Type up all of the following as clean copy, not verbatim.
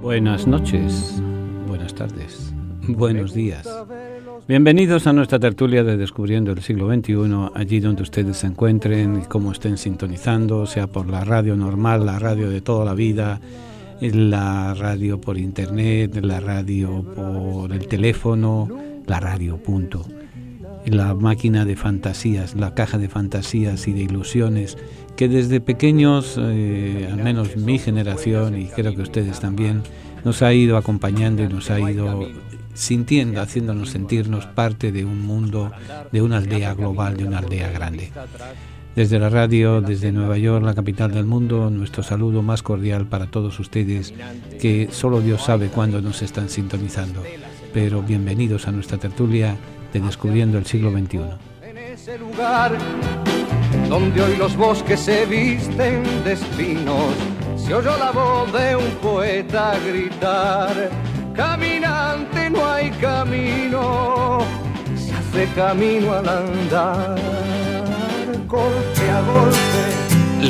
Buenas noches, buenas tardes, buenos días. Bienvenidos a nuestra tertulia de Descubriendo el Siglo XXI, allí donde ustedes se encuentren y como estén sintonizando, sea por la radio normal, la radio de toda la vida, la radio por internet, la radio por el teléfono, la radio, punto. La máquina de fantasías, la caja de fantasías y de ilusiones que desde pequeños, al menos mi generación y creo que ustedes también, nos ha ido acompañando y nos ha ido sintiendo, haciéndonos sentirnos parte de un mundo, de una aldea global, de una aldea grande. Desde la radio, desde Nueva York, la capital del mundo, nuestro saludo más cordial para todos ustedes, que solo Dios sabe cuándo nos están sintonizando. Pero bienvenidos a nuestra tertulia de Descubriendo el Siglo XXI. En ese lugar donde hoy los bosques se visten de espinos, se oyó la voz de un poeta gritar: caminante, no hay camino, se hace camino al andar, golpe a golpe.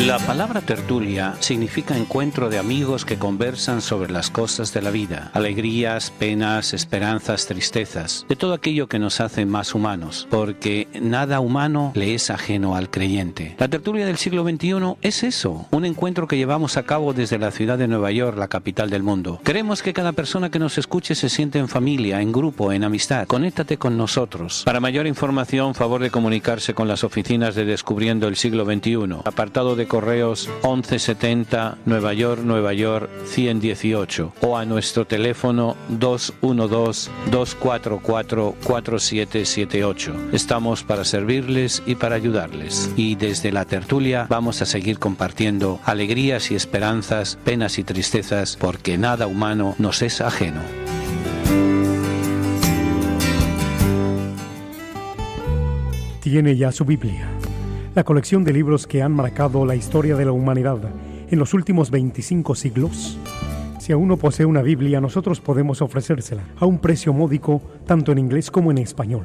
La palabra tertulia significa encuentro de amigos que conversan sobre las cosas de la vida, alegrías, penas, esperanzas, tristezas, de todo aquello que nos hace más humanos, porque nada humano le es ajeno al creyente. La tertulia del siglo XXI es eso, un encuentro que llevamos a cabo desde la ciudad de Nueva York, la capital del mundo. Queremos que cada persona que nos escuche se sienta en familia, en grupo, en amistad. Conéctate con nosotros. Para mayor información, favor de comunicarse con las oficinas de Descubriendo el Siglo XXI. Apartado de correos 1170 Nueva York 118 o a nuestro teléfono 212-244-4778. Estamos para servirles y para ayudarles. Y desde la tertulia vamos a seguir compartiendo alegrías y esperanzas, penas y tristezas, porque nada humano nos es ajeno. Tiene ya su Biblia, la colección de libros que han marcado la historia de la humanidad en los últimos 25 siglos. Si aún no posee una Biblia, nosotros podemos ofrecérsela a un precio módico, tanto en inglés como en español,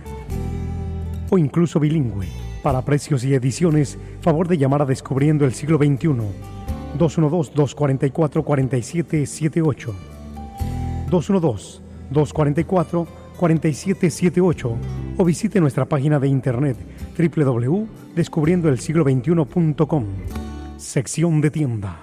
o incluso bilingüe. Para precios y ediciones, favor de llamar a Descubriendo el Siglo XXI, 212-244-4778, 212-244-4778, o visite nuestra página de internet www.descubriendoelsiglo21.com, sección de tienda.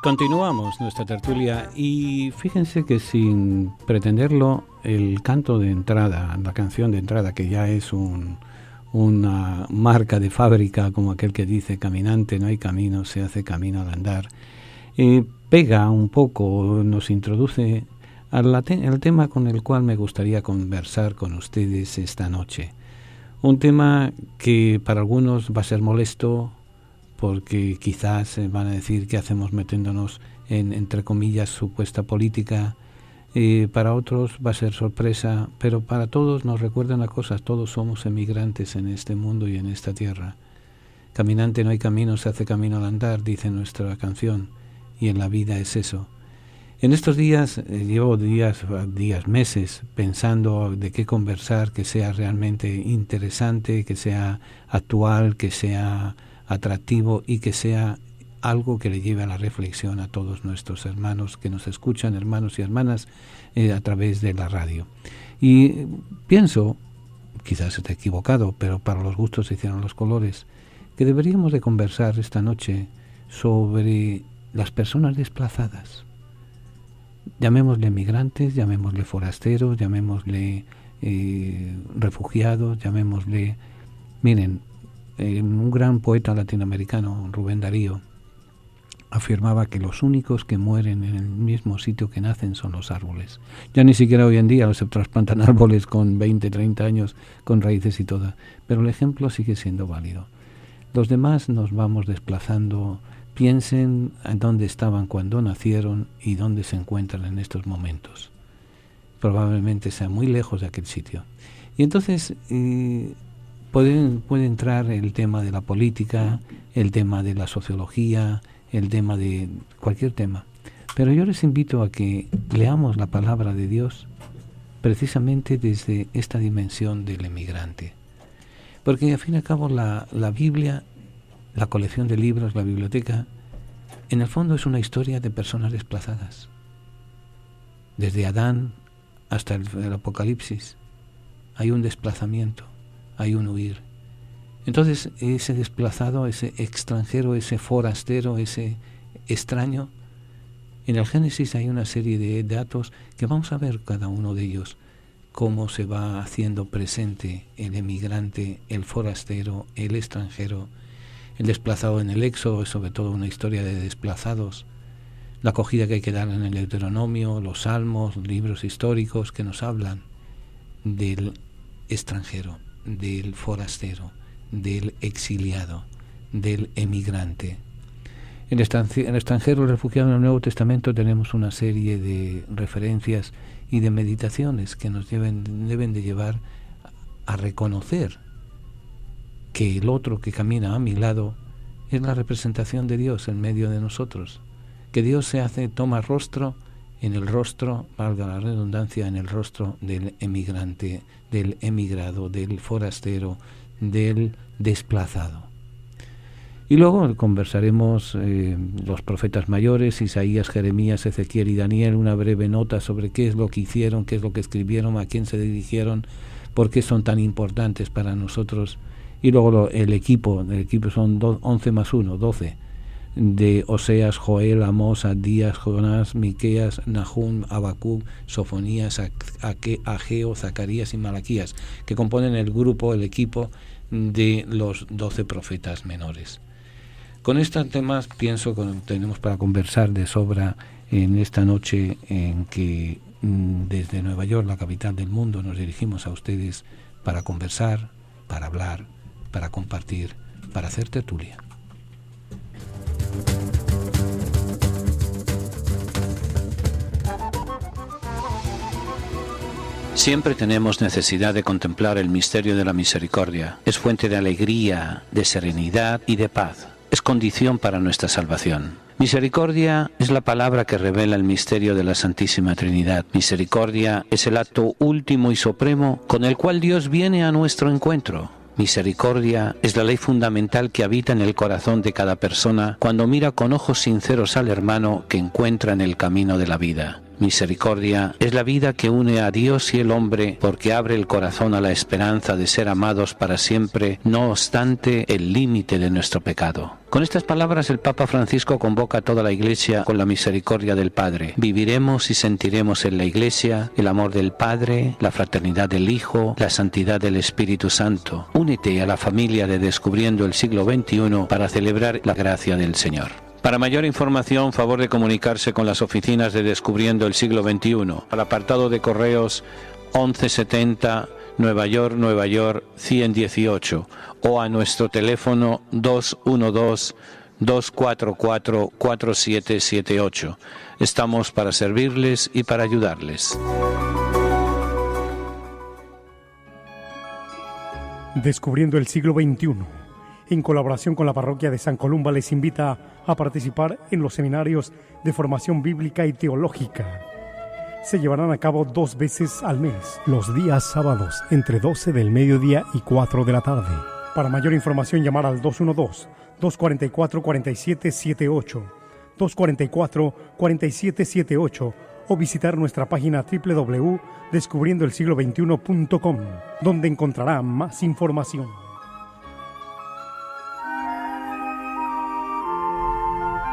Continuamos nuestra tertulia y fíjense que sin pretenderlo, el canto de entrada, la canción de entrada, que ya es una marca de fábrica, como aquel que dice caminante no hay camino, se hace camino al andar, pega un poco, nos introduce al tema con el cual me gustaría conversar con ustedes esta noche. Un tema que para algunos va a ser molesto, porque quizás van a decir que hacemos metiéndonos en, entre comillas, supuesta política. Para otros va a ser sorpresa, pero para todos nos recuerda una cosa: todos somos emigrantes en este mundo y en esta tierra. Caminante no hay camino, se hace camino al andar, dice nuestra canción, y en la vida es eso. En estos días, llevo días, meses pensando de qué conversar, que sea realmente interesante, que sea actual, que sea atractivo y que sea algo que le lleve a la reflexión a todos nuestros hermanos que nos escuchan, hermanos y hermanas, a través de la radio. Y pienso, quizás esté equivocado, pero para los gustos se hicieron los colores, que deberíamos de conversar esta noche sobre las personas desplazadas. Llamémosle migrantes, llamémosle forasteros, llamémosle refugiados, llamémosle... Miren, un gran poeta latinoamericano, Rubén Darío, afirmaba que los únicos que mueren en el mismo sitio que nacen son los árboles. Ya ni siquiera hoy en día se trasplantan árboles con 20, 30 años, con raíces y todo, pero el ejemplo sigue siendo válido. Los demás nos vamos desplazando. Piensen en dónde estaban cuando nacieron y dónde se encuentran en estos momentos. Probablemente sea muy lejos de aquel sitio. Y entonces puede entrar el tema de la política, el tema de la sociología, el tema de cualquier tema. Pero yo les invito a que leamos la palabra de Dios precisamente desde esta dimensión del emigrante. Porque al fin y al cabo la Biblia, la colección de libros, la biblioteca, en el fondo es una historia de personas desplazadas. Desde Adán hasta el Apocalipsis hay un desplazamiento, hay un huir. Entonces ese desplazado, ese extranjero, ese forastero, ese extraño, en el Génesis hay una serie de datos que vamos a ver cada uno de ellos, cómo se va haciendo presente el emigrante, el forastero, el extranjero, el desplazado en el Éxodo, es sobre todo una historia de desplazados, la acogida que hay que dar en el Deuteronomio, los Salmos, libros históricos que nos hablan del extranjero, del forastero, del exiliado, del emigrante. El extranjero, el refugiado, en el Nuevo Testamento tenemos una serie de referencias y de meditaciones que nos deben de llevar a reconocer que el otro que camina a mi lado es la representación de Dios en medio de nosotros, que Dios toma rostro en el rostro, valga la redundancia, en el rostro del emigrante, del emigrado, del forastero, del desplazado. Y luego conversaremos los profetas mayores, Isaías, Jeremías, Ezequiel y Daniel, una breve nota sobre qué es lo que hicieron, qué es lo que escribieron, a quién se dirigieron, por qué son tan importantes para nosotros. Y luego el equipo son 11 más 1, 12, de Oseas, Joel, Amós, Abdías, Jonás, Miqueas, Nahum, Habacuc, Sofonías, Ageo, Zacarías y Malaquías, que componen el equipo de los 12 profetas menores. Con estos temas pienso que tenemos para conversar de sobra en esta noche en que desde Nueva York, la capital del mundo, nos dirigimos a ustedes para conversar, para hablar, para compartir, para hacer tertulia. Siempre tenemos necesidad de contemplar el misterio de la misericordia. Es fuente de alegría, de serenidad y de paz. Es condición para nuestra salvación. Misericordia es la palabra que revela el misterio de la Santísima Trinidad. Misericordia es el acto último y supremo con el cual Dios viene a nuestro encuentro. Misericordia es la ley fundamental que habita en el corazón de cada persona cuando mira con ojos sinceros al hermano que encuentra en el camino de la vida. Misericordia es la vida que une a Dios y el hombre porque abre el corazón a la esperanza de ser amados para siempre, no obstante el límite de nuestro pecado. Con estas palabras el Papa Francisco convoca a toda la Iglesia con la misericordia del Padre. Viviremos y sentiremos en la Iglesia el amor del Padre, la fraternidad del Hijo, la santidad del Espíritu Santo. Únete a la familia de Descubriendo el Siglo XXI para celebrar la gracia del Señor. Para mayor información, favor de comunicarse con las oficinas de Descubriendo el Siglo XXI, al apartado de correos 1170 Nueva York 118 o a nuestro teléfono 212-244-4778. Estamos para servirles y para ayudarles. Descubriendo el Siglo XXI, en colaboración con la parroquia de San Columba, les invita a participar en los seminarios de formación bíblica y teológica. Se llevarán a cabo 2 veces al mes, los días sábados, entre 12 del mediodía y 4 de la tarde. Para mayor información, llamar al 212-244-4778, 244-4778 o visitar nuestra página www.descubriendoelsiglo21.com, donde encontrará más información.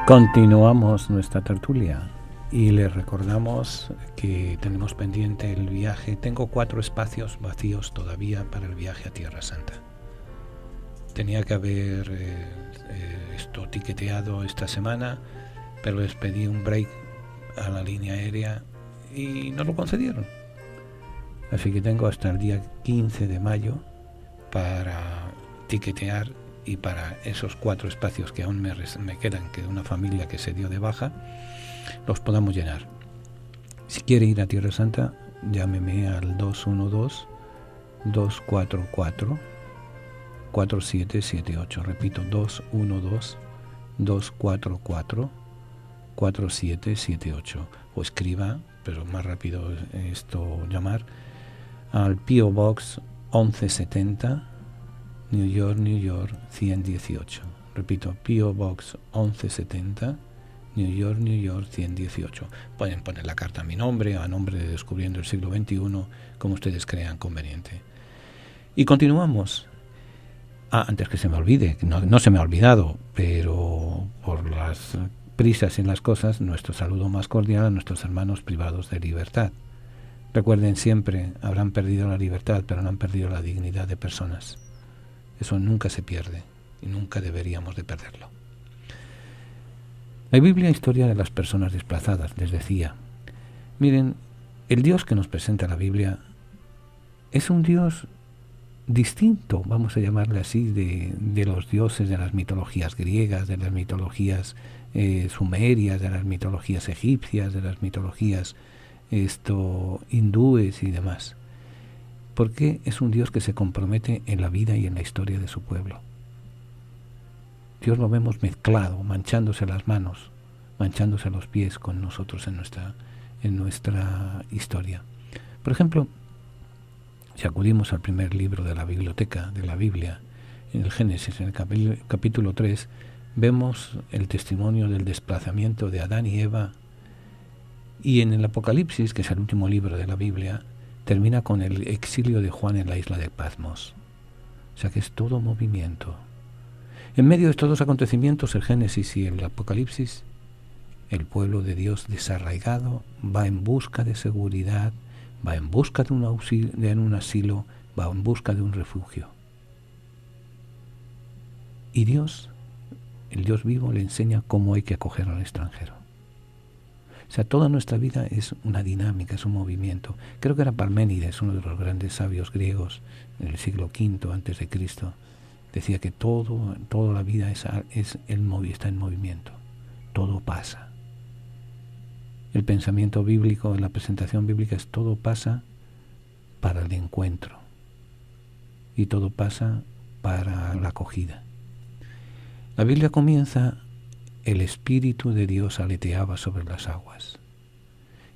Continuamos nuestra tertulia y les recordamos que tenemos pendiente el viaje. Tengo 4 espacios vacíos todavía para el viaje a Tierra Santa. Tenía que haber esto tiqueteado esta semana, pero les pedí un break a la línea aérea y no lo concedieron. Así que tengo hasta el día 15 de mayo para tiquetear y para esos 4 espacios que aún me quedan, que de una familia que se dio de baja, los podamos llenar. Si quiere ir a Tierra Santa, llámeme al 212-244-4778. Repito, 212-244-4778. O escriba, pero más rápido llamar, al P.O. Box 1170, New York, New York 118. Repito, P.O. Box 1170, New York, New York 118. Pueden poner la carta a mi nombre, a nombre de Descubriendo el Siglo XXI, como ustedes crean conveniente. Y continuamos. Antes que se me olvide, no se me ha olvidado, pero por las prisas en las cosas, nuestro saludo más cordial a nuestros hermanos privados de libertad. Recuerden siempre, habrán perdido la libertad, pero no han perdido la dignidad de personas. Eso nunca se pierde y nunca deberíamos de perderlo. La Biblia, historia de las personas desplazadas, les decía. Miren, el Dios que nos presenta la Biblia es un Dios distinto, vamos a llamarle así, de los dioses de las mitologías griegas, de las mitologías sumerias, de las mitologías egipcias, de las mitologías hindúes y demás. Porque es un Dios que se compromete en la vida y en la historia de su pueblo. Dios lo vemos mezclado, manchándose las manos, manchándose los pies con nosotros en nuestra historia. Por ejemplo, si acudimos al primer libro de la biblioteca de la Biblia, en el Génesis, en el capítulo 3, vemos el testimonio del desplazamiento de Adán y Eva, y en el Apocalipsis, que es el último libro de la Biblia, termina con el exilio de Juan en la isla de Patmos. O sea que es todo movimiento. En medio de estos dos acontecimientos, el Génesis y el Apocalipsis, el pueblo de Dios desarraigado va en busca de seguridad, va en busca de un asilo, va en busca de un refugio. Y Dios, el Dios vivo, le enseña cómo hay que acoger al extranjero. O sea, toda nuestra vida es una dinámica, es un movimiento. Creo que era Parménides, uno de los grandes sabios griegos del siglo V antes de Cristo, decía que toda la vida está en movimiento. Todo pasa. El pensamiento bíblico, la presentación bíblica es todo pasa para el encuentro y todo pasa para la acogida. La Biblia comienza: el Espíritu de Dios aleteaba sobre las aguas.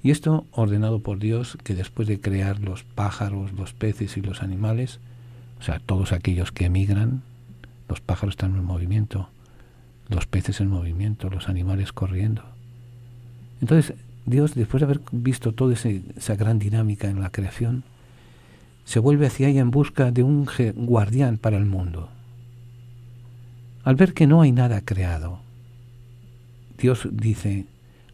Y esto ordenado por Dios, que después de crear los pájaros, los peces y los animales, o sea, todos aquellos que emigran, los pájaros están en movimiento, los peces en movimiento, los animales corriendo. Entonces, Dios, después de haber visto toda esa gran dinámica en la creación, se vuelve hacia ella en busca de un guardián para el mundo. Al ver que no hay nada creado, Dios dice: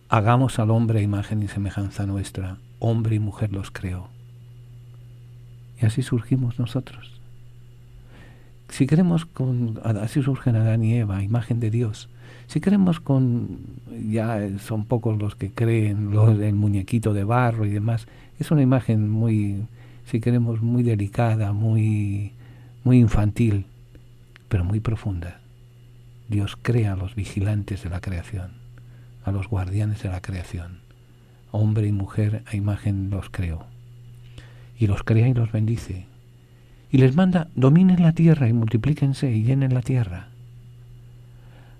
hagamos al hombre a imagen y semejanza nuestra, hombre y mujer los creó. Y así surgimos nosotros. Si queremos, así surgen Adán y Eva, imagen de Dios. Si queremos ya son pocos los que creen el muñequito de barro y demás, es una imagen muy, si queremos, muy delicada, muy infantil, pero muy profunda. Dios crea a los vigilantes de la creación, a los guardianes de la creación. Hombre y mujer a imagen los creó. Y los crea y los bendice. Y les manda: dominen la tierra y multiplíquense y llenen la tierra.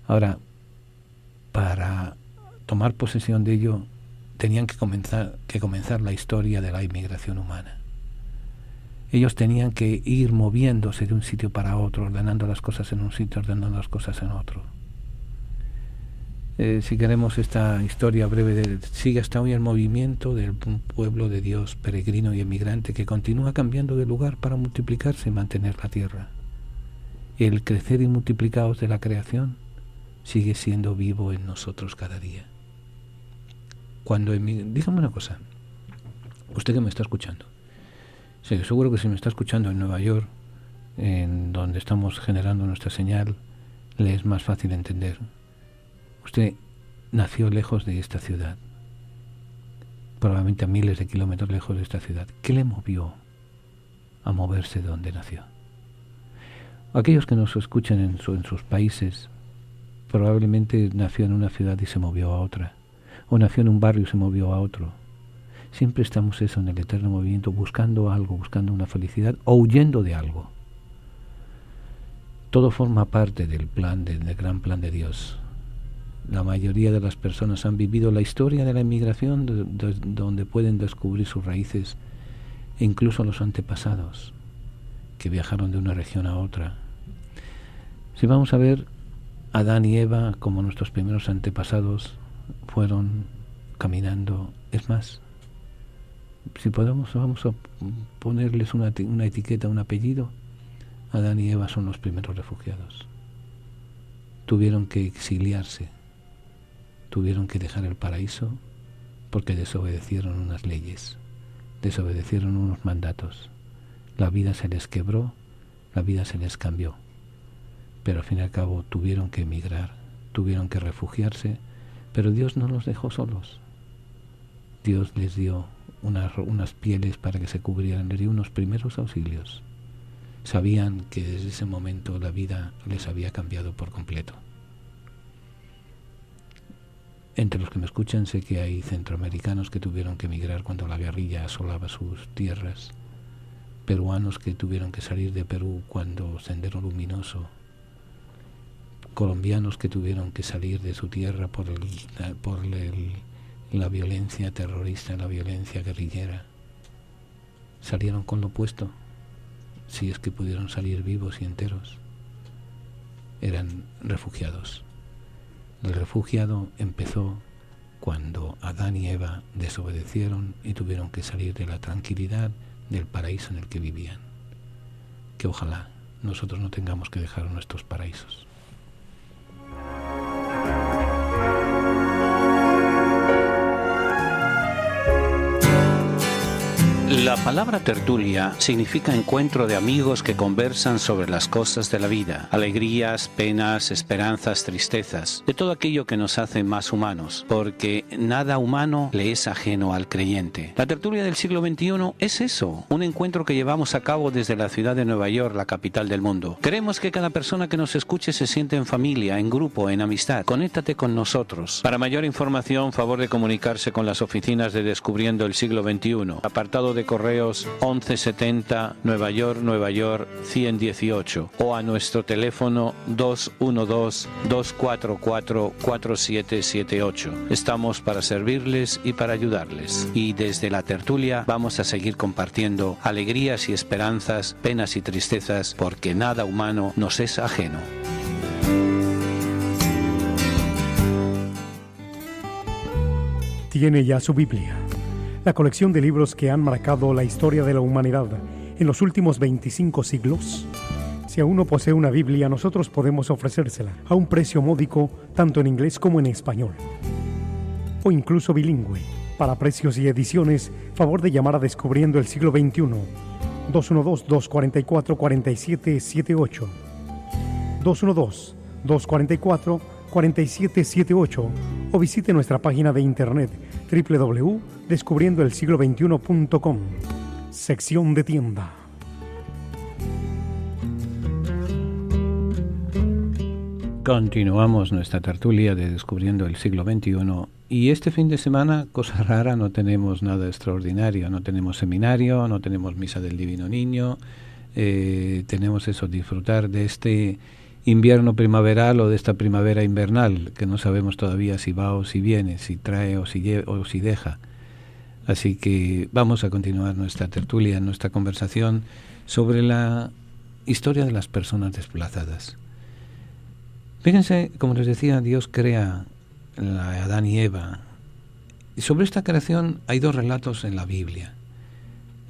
Ahora, para tomar posesión de ello, tenían que comenzar la historia de la inmigración humana. Ellos tenían que ir moviéndose de un sitio para otro, ordenando las cosas en un sitio, ordenando las cosas en otro. Si queremos, esta historia breve sigue hasta hoy el movimiento del pueblo de Dios, peregrino y emigrante, que continúa cambiando de lugar para multiplicarse y mantener la tierra. El crecer y multiplicados de la creación sigue siendo vivo en nosotros cada día. Dígame una cosa, usted que me está escuchando, sí, seguro que si me está escuchando en Nueva York, en donde estamos generando nuestra señal, le es más fácil entender. Usted nació lejos de esta ciudad, probablemente a miles de kilómetros lejos de esta ciudad. ¿Qué le movió a moverse de donde nació? Aquellos que nos escuchan en sus países, probablemente nació en una ciudad y se movió a otra, o nació en un barrio y se movió a otro. Siempre estamos en el eterno movimiento, buscando algo, buscando una felicidad o huyendo de algo. Todo forma parte del gran plan de Dios. La mayoría de las personas han vivido la historia de la inmigración, donde pueden descubrir sus raíces, e incluso los antepasados, que viajaron de una región a otra, Si vamos a ver, Adán y Eva, como nuestros primeros antepasados, fueron caminando. Es más, si podemos, vamos a ponerles una etiqueta, un apellido. Adán y Eva son los primeros refugiados. Tuvieron que exiliarse, tuvieron que dejar el paraíso porque desobedecieron unas leyes, desobedecieron unos mandatos. La vida se les quebró, la vida se les cambió. Pero al fin y al cabo tuvieron que emigrar, tuvieron que refugiarse, pero Dios no los dejó solos. Dios les dio unas pieles para que se cubrieran, les dio unos primeros auxilios. Sabían que desde ese momento la vida les había cambiado por completo. Entre los que me escuchan sé que hay centroamericanos que tuvieron que emigrar cuando la guerrilla asolaba sus tierras, peruanos que tuvieron que salir de Perú cuando Sendero Luminoso, colombianos que tuvieron que salir de su tierra por la violencia terrorista, la violencia guerrillera. Salieron con lo opuesto, si es que pudieron salir vivos y enteros. Eran refugiados. El refugiado empezó cuando Adán y Eva desobedecieron y tuvieron que salir de la tranquilidad del paraíso en el que vivían. Que ojalá nosotros no tengamos que dejar nuestros paraísos. La palabra tertulia significa encuentro de amigos que conversan sobre las cosas de la vida, alegrías, penas, esperanzas, tristezas, de todo aquello que nos hace más humanos, porque nada humano le es ajeno al creyente. La tertulia del siglo XXI es eso, un encuentro que llevamos a cabo desde la ciudad de Nueva York, la capital del mundo. Queremos que cada persona que nos escuche se sienta en familia, en grupo, en amistad. Conéctate con nosotros. Para mayor información, favor de comunicarse con las oficinas de Descubriendo el Siglo XXI, apartado de correos 1170 Nueva York 118 o a nuestro teléfono 212-244-4778. Estamos para servirles y para ayudarles. Y desde la tertulia vamos a seguir compartiendo alegrías y esperanzas, penas y tristezas, porque nada humano nos es ajeno. Tiene ya su Biblia, la colección de libros que han marcado la historia de la humanidad en los últimos 25 siglos. Si aún no posee una Biblia, nosotros podemos ofrecérsela a un precio módico, tanto en inglés como en español, o incluso bilingüe. Para precios y ediciones, favor de llamar a Descubriendo el Siglo XXI, 212-244-4778, 212-244-4778, o visite nuestra página de internet www.descubriendoelsiglo21.com, sección de tienda. Continuamos nuestra tertulia de Descubriendo el Siglo XXI y este fin de semana, cosa rara, no tenemos nada extraordinario, no tenemos seminario, no tenemos misa del Divino Niño, tenemos eso, disfrutar de este invierno primaveral o de esta primavera invernal, que no sabemos todavía si va o si viene, si trae o si deja. Así que vamos a continuar nuestra tertulia, nuestra conversación sobre la historia de las personas desplazadas. Fíjense, como les decía, Dios crea a Adán y Eva. Y sobre esta creación hay dos relatos en la Biblia.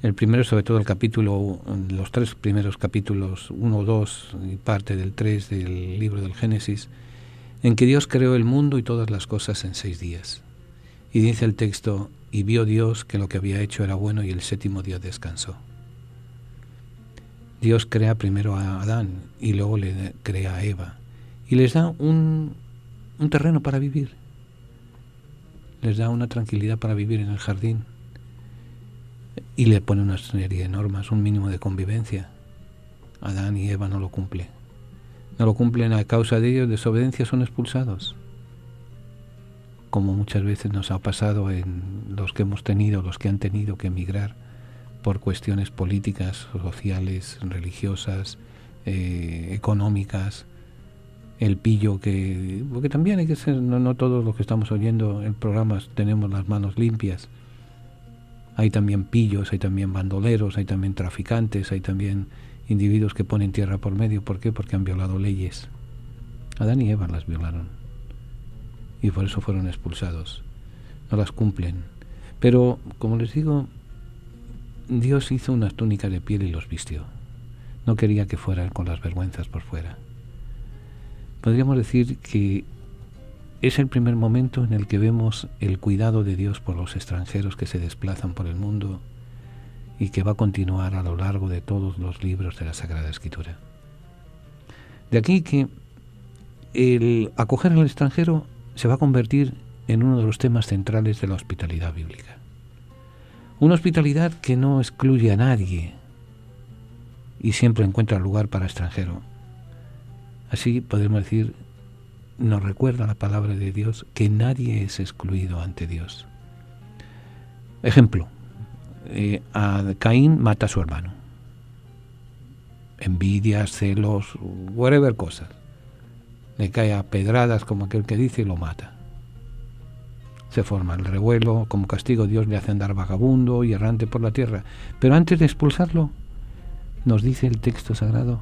El primero, sobre todo el capítulo, los tres primeros capítulos, 1, 2 y parte del 3 del libro del Génesis, en que Dios creó el mundo y todas las cosas en 6 días. Y dice el texto, y vio Dios que lo que había hecho era bueno y el séptimo día descansó. Dios crea primero a Adán y luego le crea a Eva y les da un terreno para vivir, les da una tranquilidad para vivir en el jardín. Y le pone una serie de normas, un mínimo de convivencia. Adán y Eva no lo cumplen. No lo cumplen, a causa de ello, desobediencia, son expulsados. Como muchas veces nos ha pasado en los que han tenido que emigrar por cuestiones políticas, sociales, religiosas, económicas. El pillo porque también hay que ser, no todos los que estamos oyendo en programas tenemos las manos limpias. Hay también pillos, hay también bandoleros, hay también traficantes, hay también individuos que ponen tierra por medio. ¿Por qué? Porque han violado leyes. Adán y Eva las violaron y por eso fueron expulsados. No las cumplen. Pero, como les digo, Dios hizo unas túnicas de piel y los vistió. No quería que fueran con las vergüenzas por fuera. Podríamos decir que es el primer momento en el que vemos el cuidado de Dios por los extranjeros que se desplazan por el mundo y que va a continuar a lo largo de todos los libros de la Sagrada Escritura. De aquí que el acoger al extranjero se va a convertir en uno de los temas centrales de la hospitalidad bíblica. Una hospitalidad que no excluye a nadie y siempre encuentra lugar para extranjero. Así podemos decir, nos recuerda la palabra de Dios que nadie es excluido ante Dios. Ejemplo, a Caín mata a su hermano. Envidias, celos, whatever cosas. Le cae a pedradas, como aquel que dice, y lo mata. Se forma el revuelo, como castigo Dios le hace andar vagabundo y errante por la tierra. Pero antes de expulsarlo, nos dice el texto sagrado,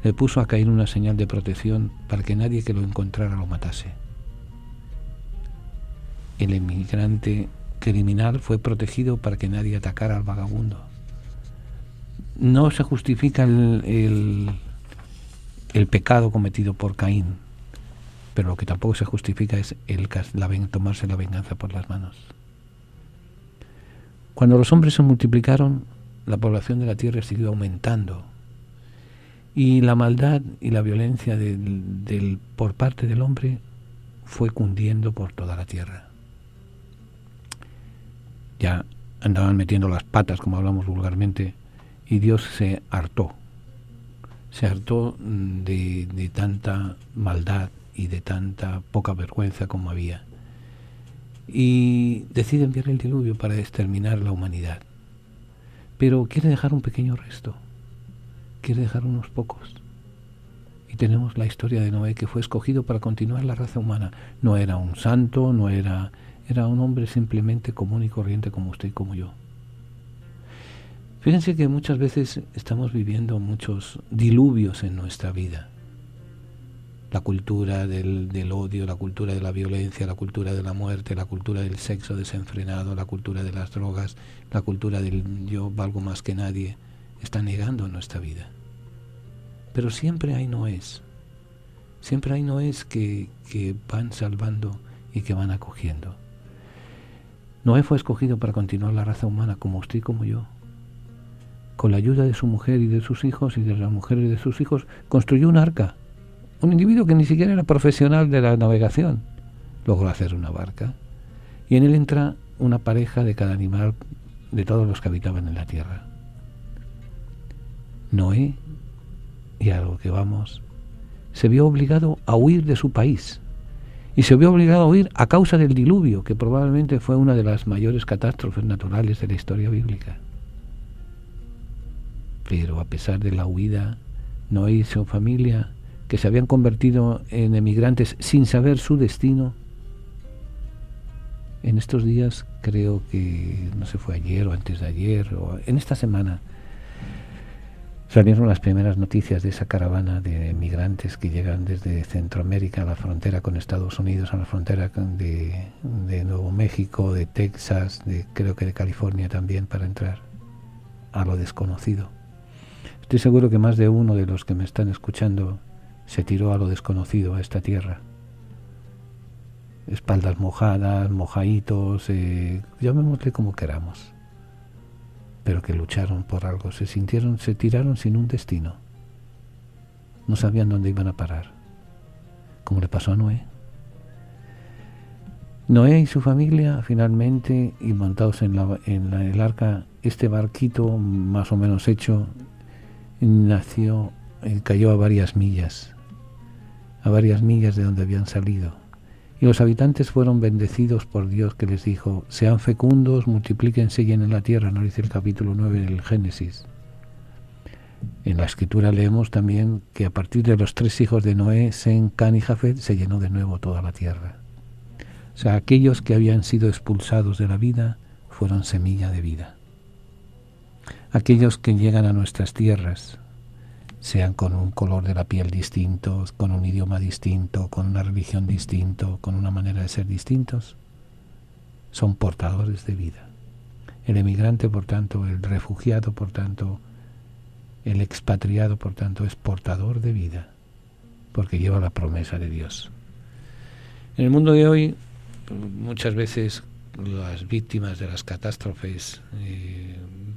le puso a Caín una señal de protección para que nadie que lo encontrara lo matase. El emigrante criminal fue protegido para que nadie atacara al vagabundo. No se justifica el pecado cometido por Caín, pero lo que tampoco se justifica es tomarse la venganza por las manos. Cuando los hombres se multiplicaron, la población de la tierra siguió aumentando y la maldad y la violencia por parte del hombre fue cundiendo por toda la tierra. Ya andaban metiendo las patas, como hablamos vulgarmente, y Dios se hartó de tanta maldad y de tanta poca vergüenza como había. Y decide enviar el diluvio para exterminar la humanidad. Pero quiere dejar un pequeño resto, quiere dejar unos pocos. Y tenemos la historia de Noé, que fue escogido para continuar la raza humana. No era un santo, era un hombre simplemente común y corriente como usted y como yo. Fíjense que muchas veces estamos viviendo muchos diluvios en nuestra vida. La cultura del odio, la cultura de la violencia, la cultura de la muerte, la cultura del sexo desenfrenado, la cultura de las drogas, la cultura del yo valgo más que nadie, está negando nuestra vida. Pero siempre hay noés que van salvando y que van acogiendo. Noé fue escogido para continuar la raza humana como usted y como yo. Con la ayuda de su mujer y de sus hijos y de las mujeres de sus hijos, construyó un arca. Un individuo que ni siquiera era profesional de la navegación logró hacer una barca. Y en él entra una pareja de cada animal, de todos los que habitaban en la tierra. Noé, y a lo que vamos, se vio obligado a huir de su país. Y se vio obligado a huir a causa del diluvio, que probablemente fue una de las mayores catástrofes naturales de la historia bíblica. Pero a pesar de la huida, Noé y su familia, que se habían convertido en emigrantes sin saber su destino, en estos días, creo que, no sé, fue ayer o antes de ayer, o en esta semana, salieron las primeras noticias de esa caravana de emigrantes que llegan desde Centroamérica a la frontera con Estados Unidos, a la frontera de Nuevo México, de Texas, creo que de California también, para entrar a lo desconocido. Estoy seguro que más de uno de los que me están escuchando se tiró a lo desconocido, a esta tierra. Espaldas mojadas, mojaditos, llamémosle como queramos. Pero que lucharon por algo, se tiraron sin un destino. No sabían dónde iban a parar. Como le pasó a Noé. Noé y su familia, finalmente, y montados en el arca, este barquito más o menos hecho, cayó a varias millas de donde habían salido. Y los habitantes fueron bendecidos por Dios, que les dijo, sean fecundos, multiplíquense y llenen la tierra, nos dice el capítulo 9 del Génesis. En la Escritura leemos también que a partir de los 3 hijos de Noé, Sem, Cam y Jafet, se llenó de nuevo toda la tierra. O sea, aquellos que habían sido expulsados de la vida fueron semilla de vida. Aquellos que llegan a nuestras tierras sean con un color de la piel distinto, con un idioma distinto, con una religión distinto, con una manera de ser distintos, son portadores de vida. El emigrante, por tanto, el refugiado, por tanto, el expatriado, por tanto, es portador de vida, porque lleva la promesa de Dios. En el mundo de hoy, muchas veces las víctimas de las catástrofes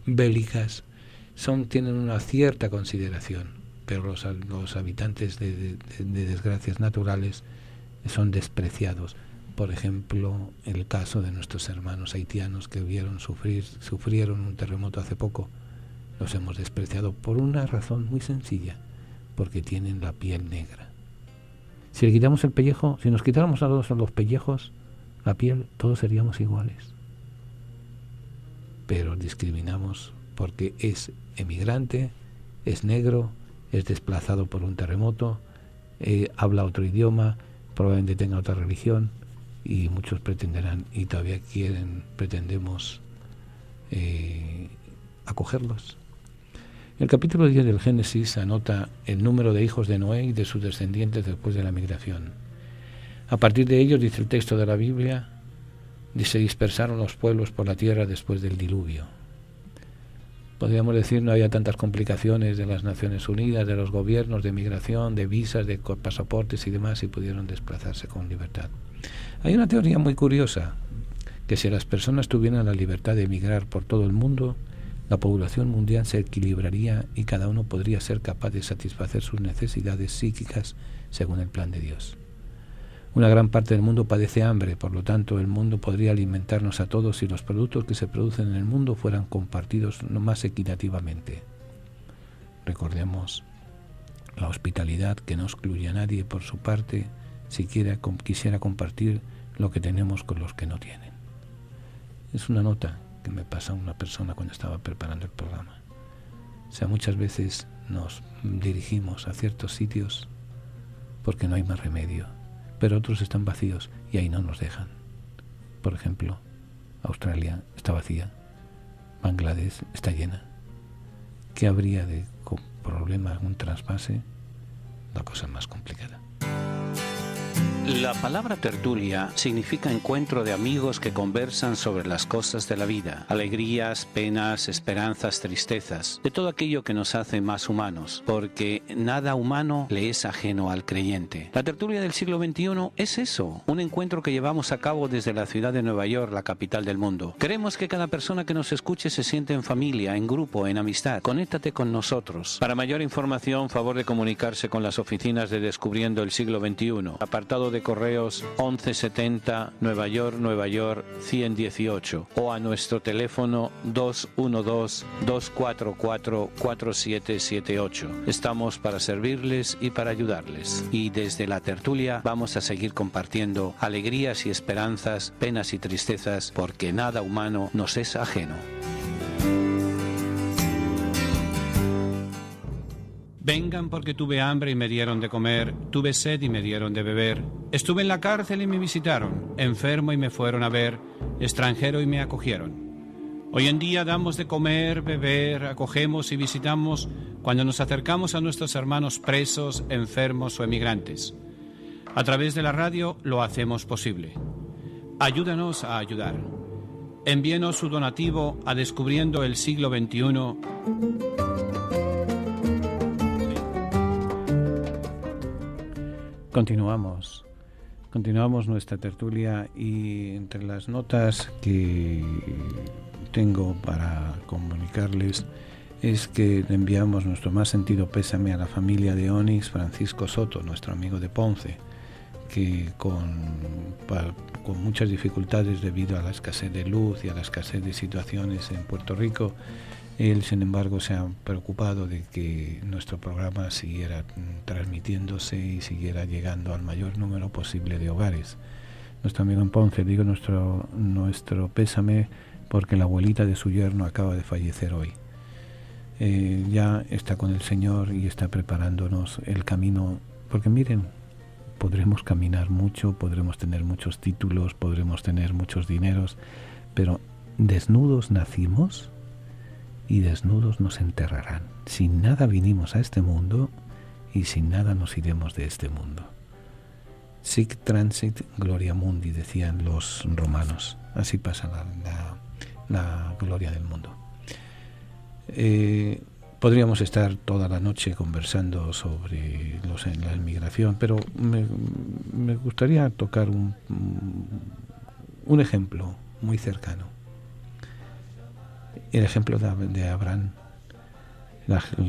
bélicas tienen una cierta consideración, pero los habitantes de desgracias naturales son despreciados. Por ejemplo, el caso de nuestros hermanos haitianos que sufrieron un terremoto hace poco. Los hemos despreciado por una razón muy sencilla, porque tienen la piel negra. Si le quitamos el pellejo, si nos quitáramos a los pellejos, la piel, todos seríamos iguales. Pero discriminamos porque es emigrante, es negro, es desplazado por un terremoto, habla otro idioma, probablemente tenga otra religión, y muchos pretenderán, y todavía pretendemos acogerlos. El capítulo 10 del Génesis anota el número de hijos de Noé y de sus descendientes después de la migración. A partir de ellos, dice el texto de la Biblia, se dispersaron los pueblos por la tierra después del diluvio. Podríamos decir, no había tantas complicaciones de las Naciones Unidas, de los gobiernos, de migración, de visas, de pasaportes y demás, y pudieron desplazarse con libertad. Hay una teoría muy curiosa, que si las personas tuvieran la libertad de emigrar por todo el mundo, la población mundial se equilibraría y cada uno podría ser capaz de satisfacer sus necesidades psíquicas según el plan de Dios. Una gran parte del mundo padece hambre, por lo tanto el mundo podría alimentarnos a todos si los productos que se producen en el mundo fueran compartidos más equitativamente. Recordemos la hospitalidad que no excluye a nadie por su parte si quisiera compartir lo que tenemos con los que no tienen. Es una nota que me pasa una persona cuando estaba preparando el programa. O sea, muchas veces nos dirigimos a ciertos sitios porque no hay más remedio, pero otros están vacíos y ahí no nos dejan. Por ejemplo, Australia está vacía, Bangladesh está llena. ¿Qué habría de problema un trasvase? La cosa es más complicada. La palabra tertulia significa encuentro de amigos que conversan sobre las cosas de la vida, alegrías, penas, esperanzas, tristezas, de todo aquello que nos hace más humanos, porque nada humano le es ajeno al creyente. La tertulia del siglo XXI es eso, un encuentro que llevamos a cabo desde la ciudad de Nueva York, la capital del mundo. Queremos que cada persona que nos escuche se sienta en familia, en grupo, en amistad. Conéctate con nosotros. Para mayor información, favor de comunicarse con las oficinas de Descubriendo el Siglo XXI. Apartado de correos 1170 Nueva York 118 o a nuestro teléfono 212-244-4778. Estamos para servirles y para ayudarles. Y desde la tertulia vamos a seguir compartiendo alegrías y esperanzas, penas y tristezas, porque nada humano nos es ajeno. Vengan porque tuve hambre y me dieron de comer, tuve sed y me dieron de beber. Estuve en la cárcel y me visitaron, enfermo y me fueron a ver, extranjero y me acogieron. Hoy en día damos de comer, beber, acogemos y visitamos cuando nos acercamos a nuestros hermanos presos, enfermos o emigrantes. A través de la radio lo hacemos posible. Ayúdanos a ayudar. Envíenos su donativo a Descubriendo el Siglo XXI. Continuamos nuestra tertulia y entre las notas que tengo para comunicarles es que le enviamos nuestro más sentido pésame a la familia de Onix Francisco Soto, nuestro amigo de Ponce, que con muchas dificultades debido a la escasez de luz y a la escasez de situaciones en Puerto Rico, él, sin embargo, se ha preocupado de que nuestro programa siguiera transmitiéndose y siguiera llegando al mayor número posible de hogares. Nuestro amigo en Ponce, digo nuestro pésame porque la abuelita de su yerno acaba de fallecer hoy. Ya está con el Señor y está preparándonos el camino, porque miren, podremos caminar mucho, podremos tener muchos títulos, podremos tener muchos dineros, pero desnudos nacimos y desnudos nos enterrarán. Sin nada vinimos a este mundo y sin nada nos iremos de este mundo. Sic transit gloria mundi, decían los romanos. Así pasa la gloria del mundo. Podríamos estar toda la noche conversando sobre la inmigración, pero me gustaría tocar un ejemplo muy cercano. El ejemplo de Abraham.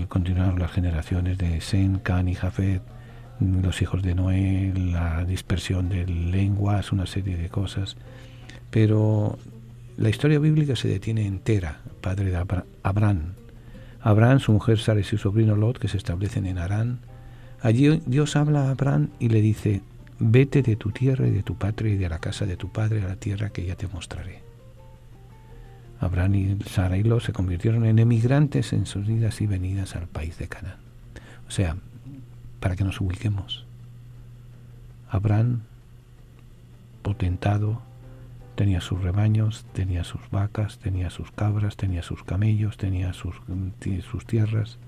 Continuaron las generaciones de Sem, Can y Jafet, los hijos de Noé, la dispersión de lenguas, una serie de cosas. Pero la historia bíblica se detiene entera, padre de Abraham. Abraham, su mujer Sara y su sobrino Lot, que se establecen en Harán. Allí Dios habla a Abraham y le dice: vete de tu tierra y de tu patria y de la casa de tu padre a la tierra que ya te mostraré. Abraham y Sara y Lot se convirtieron en emigrantes en sus idas y venidas al país de Canaán. O sea, para que nos ubiquemos, Abraham, potentado, tenía sus rebaños, tenía sus vacas, tenía sus cabras, tenía sus camellos, tenía sus tierras.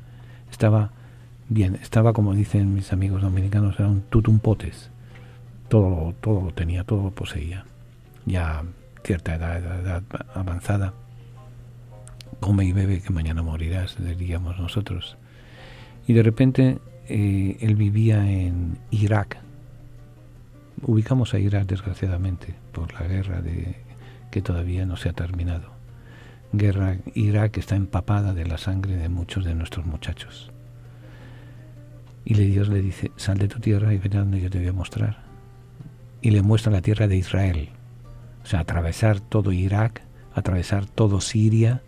Estaba bien, estaba, como dicen mis amigos dominicanos, era un tutum potes. Todo lo tenía, todo lo poseía. Ya cierta edad avanzada. Come y bebe que mañana morirás, diríamos nosotros. Y de repente él vivía en Irak. Ubicamos a Irak, desgraciadamente, por la guerra que todavía no se ha terminado. Irak está empapada de la sangre de muchos de nuestros muchachos. Y Dios le dice: sal de tu tierra y ven a donde yo te voy a mostrar. Y le muestra la tierra de Israel. O sea, atravesar todo Irak, atravesar todo Siria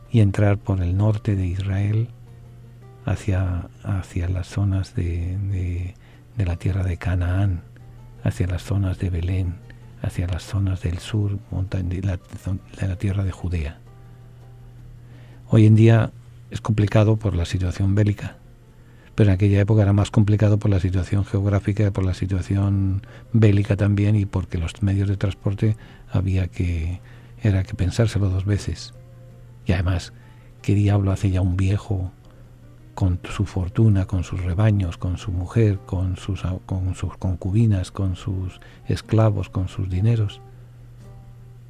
y entrar por el norte de Israel hacia las zonas de la tierra de Canaán, hacia las zonas de Belén, hacia las zonas del sur, de la tierra de Judea. Hoy en día es complicado por la situación bélica, pero en aquella época era más complicado por la situación geográfica, por la situación bélica también, y porque los medios de transporte era que pensárselo dos veces. Y además, ¿qué diablo hace ya un viejo con su fortuna, con sus rebaños, con su mujer, con sus concubinas, con sus esclavos, con sus dineros?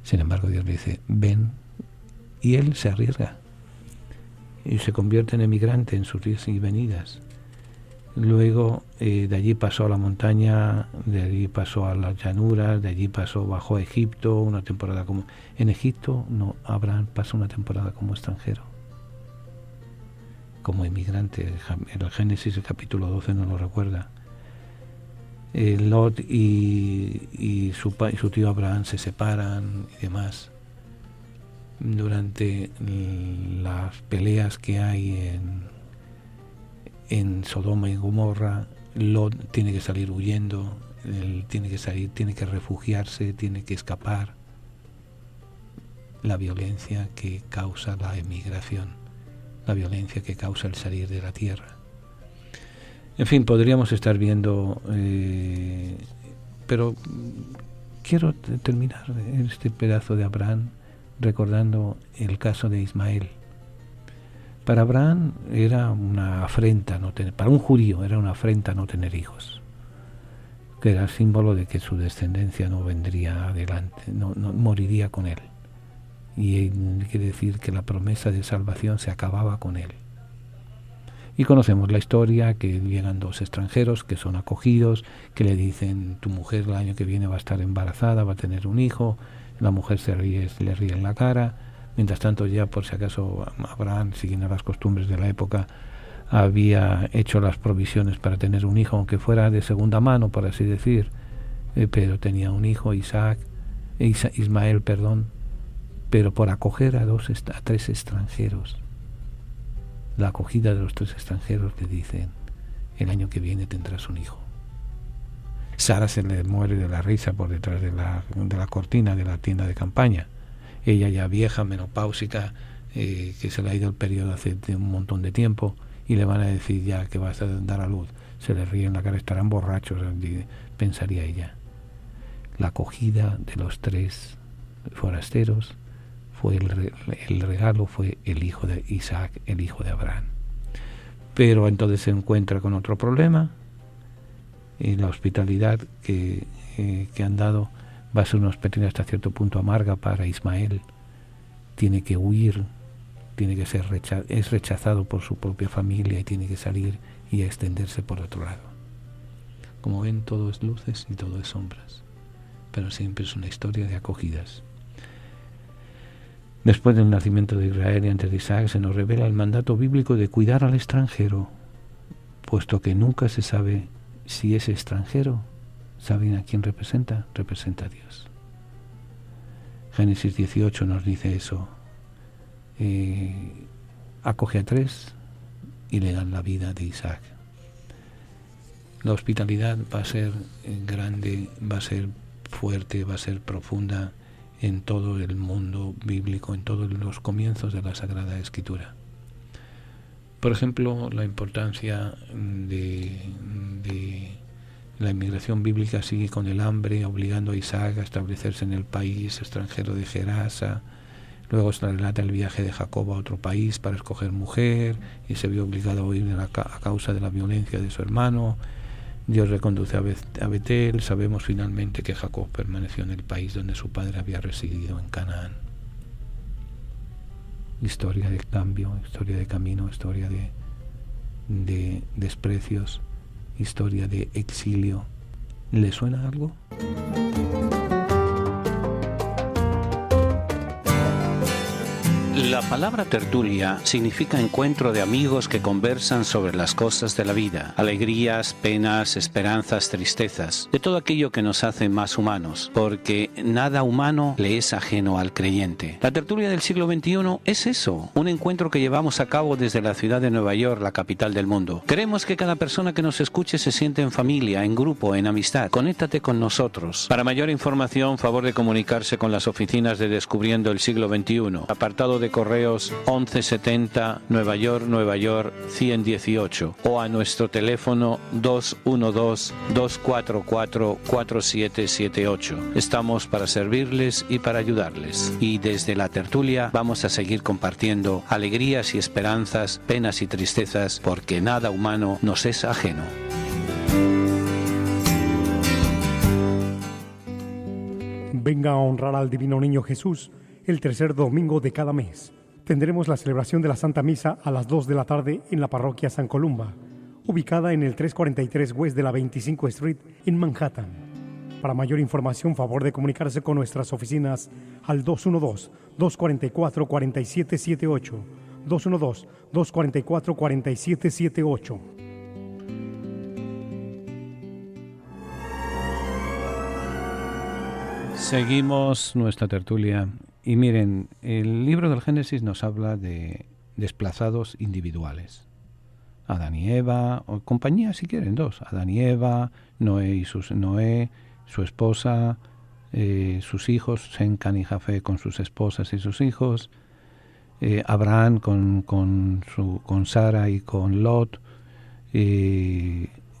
Sin embargo, Dios le dice: ven, y él se arriesga y se convierte en emigrante en sus idas y venidas. Luego de allí pasó a la montaña, de allí pasó a las llanuras, de allí bajó a Egipto, una temporada como... En Egipto, no, Abraham pasó una temporada como extranjero, como inmigrante. El Génesis, el capítulo 12, nos lo recuerda. Lot y su tío Abraham se separan y demás. Durante las peleas que hay en Sodoma y Gomorra, Lot tiene que salir huyendo, él tiene que refugiarse, tiene que escapar. La violencia que causa la emigración, la violencia que causa el salir de la tierra. En fin, podríamos estar viendo, pero quiero terminar este pedazo de Abraham recordando el caso de Ismael. Para Abraham era una afrenta para un judío era una afrenta no tener hijos, que era símbolo de que su descendencia no vendría adelante, no moriría con él. Y quiere decir que la promesa de salvación se acababa con él. Y conocemos la historia, que llegan dos extranjeros que son acogidos, que le dicen: tu mujer el año que viene va a estar embarazada, va a tener un hijo. La mujer le ríe en la cara. Mientras tanto, ya por si acaso Abraham, siguiendo las costumbres de la época, había hecho las provisiones para tener un hijo, aunque fuera de segunda mano, por así decir, pero tenía un hijo, Ismael, pero por acoger a tres extranjeros. La acogida de los tres extranjeros le dicen: el año que viene tendrás un hijo. Sara se le muere de la risa por detrás de la cortina de la tienda de campaña. Ella ya vieja, menopáusica, que se le ha ido el periodo hace un montón de tiempo, y le van a decir ya que vas a dar a luz. Se le ríe en la cara: estarán borrachos, pensaría ella. La acogida de los tres forasteros el regalo fue el hijo de Isaac, el hijo de Abraham. Pero entonces se encuentra con otro problema, y la hospitalidad que han dado va a ser una hospitalidad hasta cierto punto amarga para Ismael. Tiene que huir, es rechazado por su propia familia y tiene que salir y extenderse por otro lado. Como ven, todo es luces y todo es sombras, pero siempre es una historia de acogidas. Después del nacimiento de Israel y antes de Isaac se nos revela el mandato bíblico de cuidar al extranjero, puesto que nunca se sabe si ese extranjero, ¿saben a quién representa? Representa a Dios. Génesis 18 nos dice eso. Acoge a 3 y le dan la vida de Isaac. La hospitalidad va a ser grande, va a ser fuerte, va a ser profunda en todo el mundo bíblico, en todos los comienzos de la Sagrada Escritura. Por ejemplo, la importancia de la inmigración bíblica sigue con el hambre, obligando a Isaac a establecerse en el país extranjero de Gerasa. Luego se relata el viaje de Jacob a otro país para escoger mujer y se vio obligado a huir a causa de la violencia de su hermano. Dios reconduce a Betel. Sabemos finalmente que Jacob permaneció en el país donde su padre había residido, en Canaán. Historia de cambio, historia de camino, historia de desprecios, historia de exilio. ¿Le suena algo? La palabra tertulia significa encuentro de amigos que conversan sobre las cosas de la vida, alegrías, penas, esperanzas, tristezas, de todo aquello que nos hace más humanos, porque nada humano le es ajeno al creyente. La tertulia del siglo XXI es eso, un encuentro que llevamos a cabo desde la ciudad de Nueva York, la capital del mundo. Queremos que cada persona que nos escuche se sienta en familia, en grupo, en amistad. Conéctate con nosotros. Para mayor información, favor de comunicarse con las oficinas de Descubriendo el Siglo XXI, apartado de correos 1170 Nueva York 118 o a nuestro teléfono 212-244-4778. Estamos para servirles y para ayudarles. Y desde la tertulia vamos a seguir compartiendo alegrías y esperanzas, penas y tristezas, porque nada humano nos es ajeno. Venga a honrar al Divino Niño Jesús el tercer domingo de cada mes. Tendremos la celebración de la Santa Misa a las 2 de la tarde en la parroquia San Columba, ubicada en el 343 West de la 25 Street en Manhattan. Para mayor información, favor de comunicarse con nuestras oficinas al 212-244-4778, 212-244-4778. Seguimos nuestra tertulia. Y miren, el libro del Génesis nos habla de desplazados individuales. Adán y Eva, o compañía si quieren, dos. Adán y Eva, Noé, su esposa, sus hijos, Sem, Can y Jafé con sus esposas y sus hijos, Abraham con Sara y con Lot,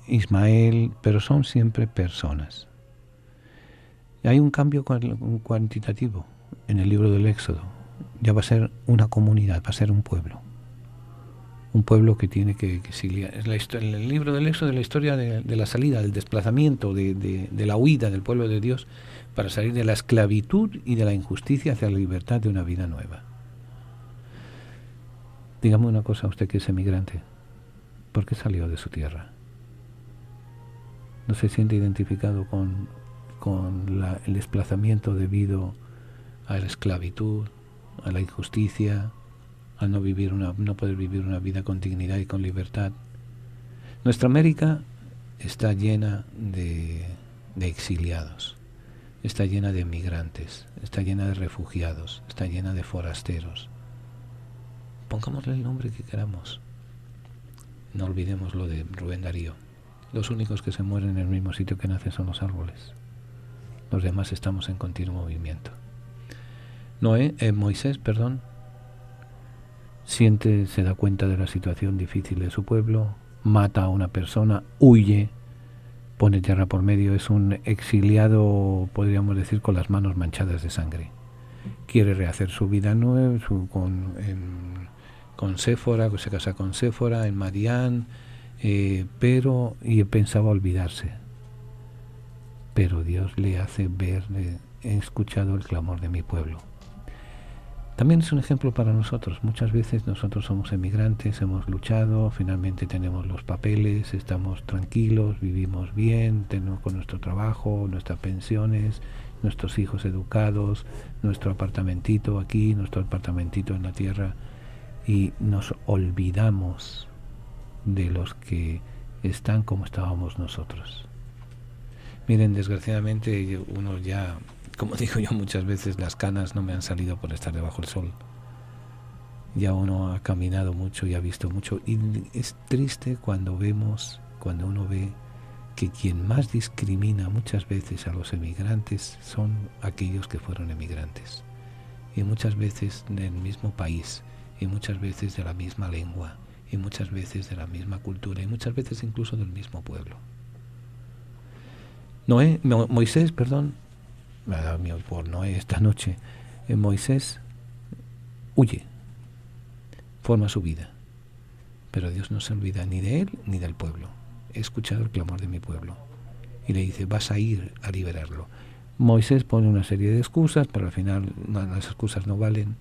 Ismael, pero son siempre personas. Hay un cambio cuantitativo. En el libro del Éxodo ya va a ser una comunidad, va a ser un pueblo que tiene que exiliar. En el libro del Éxodo es la historia de la salida, del desplazamiento, de la huida del pueblo de Dios para salir de la esclavitud y de la injusticia hacia la libertad de una vida nueva. Dígame una cosa, usted que es emigrante, ¿por qué salió de su tierra? ¿No se siente identificado con el desplazamiento debido a la esclavitud, a la injusticia, a no poder vivir una vida con dignidad y con libertad? Nuestra América está llena de exiliados, está llena de migrantes, está llena de refugiados, está llena de forasteros. Pongámosle el nombre que queramos. No olvidemos lo de Rubén Darío. Los únicos que se mueren en el mismo sitio que nacen son los árboles. Los demás estamos en continuo movimiento. Moisés, se da cuenta de la situación difícil de su pueblo, mata a una persona, huye, pone tierra por medio, es un exiliado, podríamos decir, con las manos manchadas de sangre. quiere rehacer su vida nueva con Séfora, se casa con Séfora en Madián, pero pensaba olvidarse. Pero Dios le hace ver, he escuchado el clamor de mi pueblo. También es un ejemplo para nosotros. Muchas veces nosotros somos emigrantes, hemos luchado, finalmente tenemos los papeles, estamos tranquilos, vivimos bien, tenemos con nuestro trabajo, nuestras pensiones, nuestros hijos educados, nuestro apartamentito aquí, nuestro apartamentito en la tierra, y nos olvidamos de los que están como estábamos nosotros. Miren, desgraciadamente uno ya, como digo yo muchas veces, las canas no me han salido por estar debajo del sol. Ya uno ha caminado mucho y ha visto mucho, y es triste cuando uno ve que quien más discrimina muchas veces a los emigrantes son aquellos que fueron emigrantes, y muchas veces del mismo país, y muchas veces de la misma lengua, y muchas veces de la misma cultura, y muchas veces incluso del mismo pueblo. Moisés, me ha dado miedo por Noé esta noche. Moisés huye, forma su vida, pero Dios no se olvida ni de él ni del pueblo. He escuchado el clamor de mi pueblo, y le dice, vas a ir a liberarlo. Moisés pone una serie de excusas, pero al final las excusas no valen,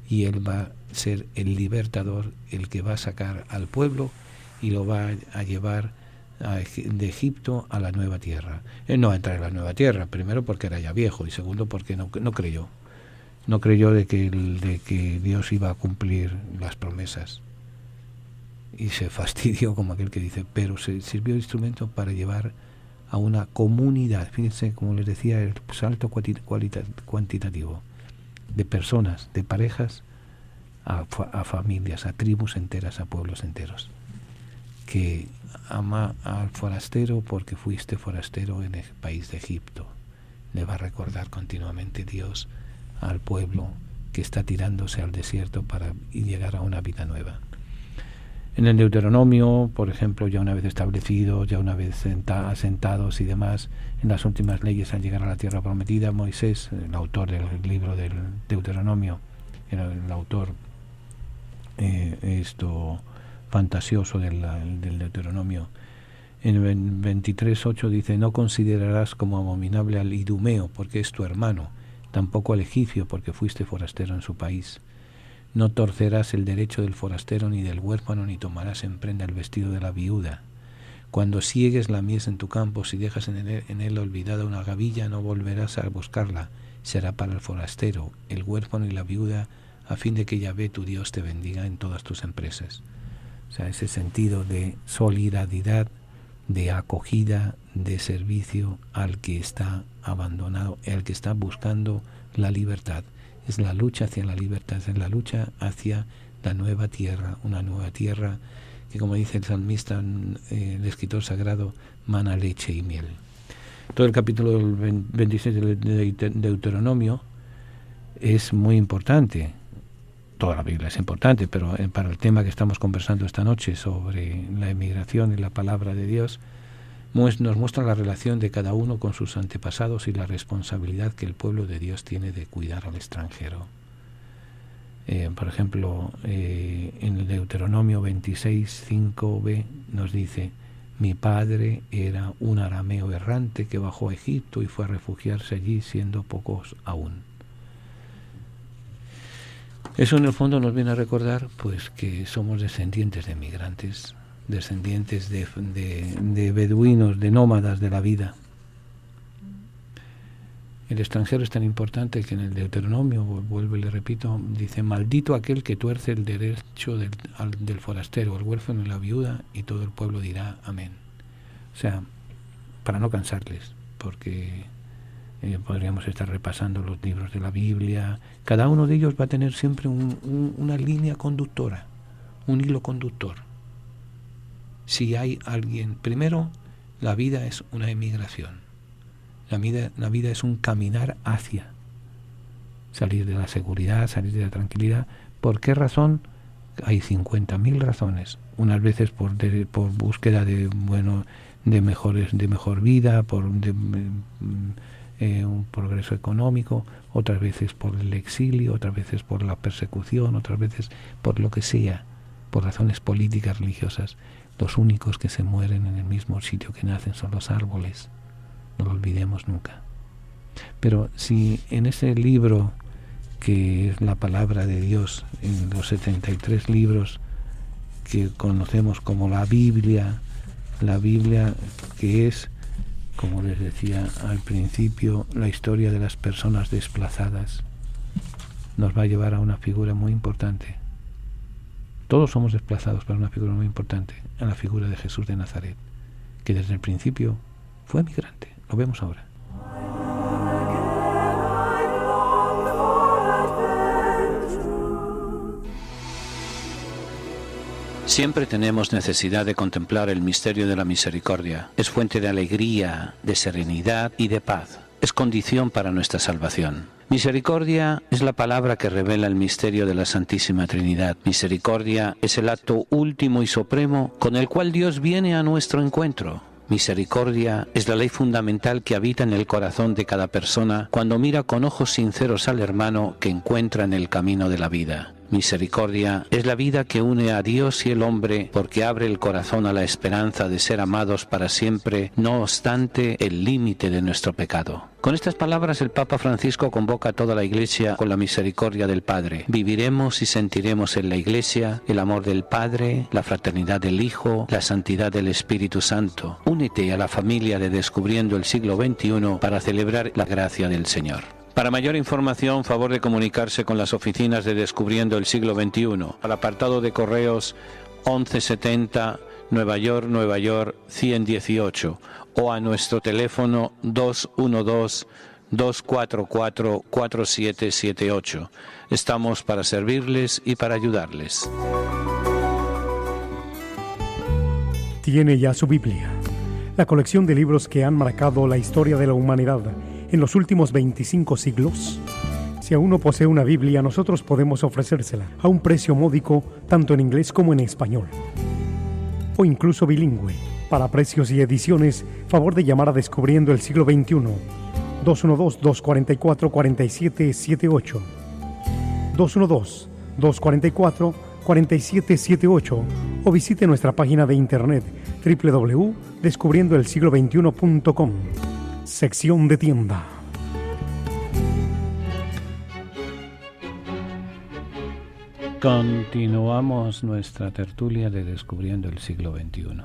y él va a ser el libertador, el que va a sacar al pueblo y lo va a llevar de Egipto a la nueva tierra. Él no va a entrar en la nueva tierra, primero porque era ya viejo, y segundo porque no creyó de que Dios iba a cumplir las promesas, y se fastidió, como aquel que dice, pero se sirvió de instrumento para llevar a una comunidad. Fíjense, como les decía, el salto cuantitativo de personas, de parejas, a familias, a tribus enteras, a pueblos enteros. Que ama al forastero porque fuiste forastero en el país de Egipto. Le va a recordar continuamente Dios al pueblo que está tirándose al desierto para llegar a una vida nueva. En el Deuteronomio, por ejemplo, ya una vez establecidos, ya una vez asentados y demás, en las últimas leyes al llegar a la tierra prometida, Moisés, el autor del libro del Deuteronomio, era el autor fantasioso del Deuteronomio. En 23:8 dice, no considerarás como abominable al idumeo, porque es tu hermano, tampoco al egipcio, porque fuiste forastero en su país. No torcerás el derecho del forastero ni del huérfano, ni tomarás en prenda el vestido de la viuda. Cuando siegues la mies en tu campo, si dejas en él olvidada una gavilla, no volverás a buscarla. Será para el forastero, el huérfano y la viuda, a fin de que Yahvé tu Dios te bendiga en todas tus empresas. O sea, ese sentido de solidaridad, de acogida, de servicio al que está abandonado, al que está buscando la libertad. Es la lucha hacia la libertad, es la lucha hacia la nueva tierra, una nueva tierra que, como dice el salmista, el escritor sagrado, mana leche y miel. Todo el capítulo 26 de Deuteronomio es muy importante. Toda la Biblia es importante, pero para el tema que estamos conversando esta noche sobre la emigración y la palabra de Dios, nos muestra la relación de cada uno con sus antepasados y la responsabilidad que el pueblo de Dios tiene de cuidar al extranjero. Por ejemplo, en el Deuteronomio 26:5b nos dice, mi padre era un arameo errante que bajó a Egipto y fue a refugiarse allí siendo pocos aún. Eso en el fondo nos viene a recordar pues que somos descendientes de migrantes, descendientes de beduinos, de nómadas de la vida. El extranjero es tan importante que en el Deuteronomio, vuelvo y le repito, dice, maldito aquel que tuerce el derecho del forastero, el huérfano y la viuda, y todo el pueblo dirá amén. O sea, para no cansarles, porque podríamos estar repasando los libros de la Biblia. Cada uno de ellos va a tener siempre una línea conductora, un hilo conductor. Si hay alguien, primero, la vida es una emigración. La vida es un caminar hacia salir de la seguridad, salir de la tranquilidad. ¿Por qué razón? Hay 50.000 razones. Unas veces por búsqueda de mejor vida, un progreso económico, otras veces por el exilio, otras veces por la persecución, otras veces por lo que sea, por razones políticas, religiosas. Los únicos que se mueren en el mismo sitio que nacen son los árboles. No lo olvidemos nunca. Pero si en ese libro, que es la palabra de Dios, en los 73 libros que conocemos como la Biblia que es, como les decía al principio, la historia de las personas desplazadas, nos va a llevar a una figura muy importante. Todos somos desplazados para una figura muy importante, a la figura de Jesús de Nazaret, que desde el principio fue migrante. Lo vemos ahora. Siempre tenemos necesidad de contemplar el misterio de la misericordia. Es fuente de alegría, de serenidad y de paz. Es condición para nuestra salvación. Misericordia es la palabra que revela el misterio de la Santísima Trinidad. Misericordia es el acto último y supremo con el cual Dios viene a nuestro encuentro. Misericordia es la ley fundamental que habita en el corazón de cada persona cuando mira con ojos sinceros al hermano que encuentra en el camino de la vida. Misericordia es la vida que une a Dios y el hombre porque abre el corazón a la esperanza de ser amados para siempre, no obstante el límite de nuestro pecado. Con estas palabras el Papa Francisco convoca a toda la Iglesia con la misericordia del Padre. Viviremos y sentiremos en la Iglesia el amor del Padre, la fraternidad del Hijo, la santidad del Espíritu Santo. Únete a la familia de Descubriendo el Siglo XXI para celebrar la gracia del Señor. Para mayor información, favor de comunicarse con las oficinas de Descubriendo el Siglo XXI, al apartado de correos 1170 Nueva York 118 o a nuestro teléfono 212-244-4778. Estamos para servirles y para ayudarles. Tiene ya su Biblia, la colección de libros que han marcado la historia de la humanidad en los últimos 25 siglos. Si aún no posee una Biblia, nosotros podemos ofrecérsela a un precio módico, tanto en inglés como en español, o incluso bilingüe. Para precios y ediciones, favor de llamar a Descubriendo el Siglo XXI, 212-244-4778, 212-244-4778, o visite nuestra página de internet www.descubriendoelsiglo21.com. Sección de tienda. Continuamos nuestra tertulia de Descubriendo el Siglo XXI.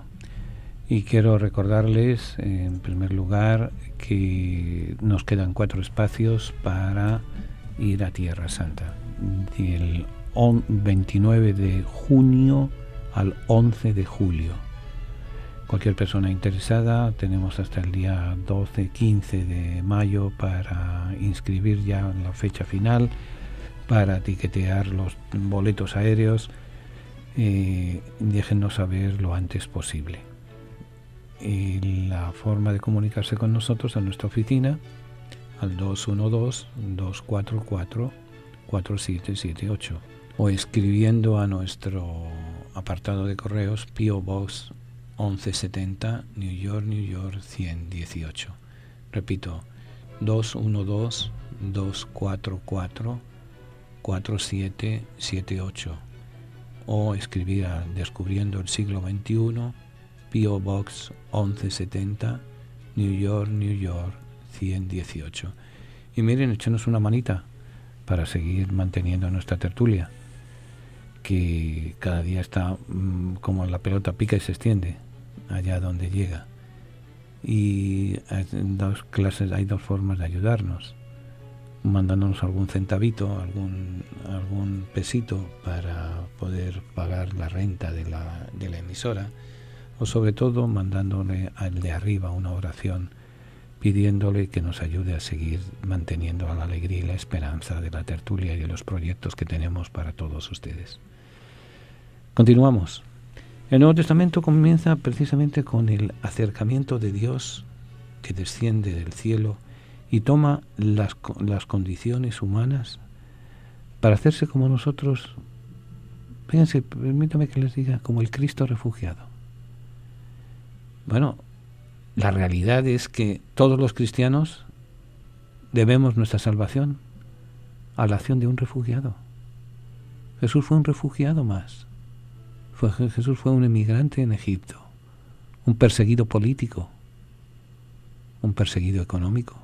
Y quiero recordarles, en primer lugar, que nos quedan 4 espacios para ir a Tierra Santa. Del 29 de junio al 11 de julio. Cualquier persona interesada, tenemos hasta el día 12-15 de mayo para inscribir ya la fecha final, para etiquetar los boletos aéreos. Déjennos saber lo antes posible. La forma de comunicarse con nosotros a nuestra oficina, al 212-244-4778, o escribiendo a nuestro apartado de correos P.O. Box 1170, New York 118. Repito, 212-244-4778, o escribir a Descubriendo el Siglo XXI, P.O. Box 1170, New York 118. Y miren, échenos una manita para seguir manteniendo nuestra tertulia, que cada día está como la pelota pica y se extiende allá donde llega. Y hay dos formas de ayudarnos: mandándonos algún centavito, algún pesito para poder pagar la renta de la emisora, o sobre todo mandándole al de arriba una oración pidiéndole que nos ayude a seguir manteniendo la alegría y la esperanza de la tertulia y de los proyectos que tenemos para todos ustedes. Continuamos. El Nuevo Testamento comienza precisamente con el acercamiento de Dios que desciende del cielo y toma las condiciones humanas para hacerse como nosotros. Fíjense, permítame que les diga, como el Cristo refugiado. Bueno, la realidad es que todos los cristianos debemos nuestra salvación a la acción de un refugiado. Jesús fue un refugiado más. Jesús fue un emigrante en Egipto, un perseguido político, un perseguido económico.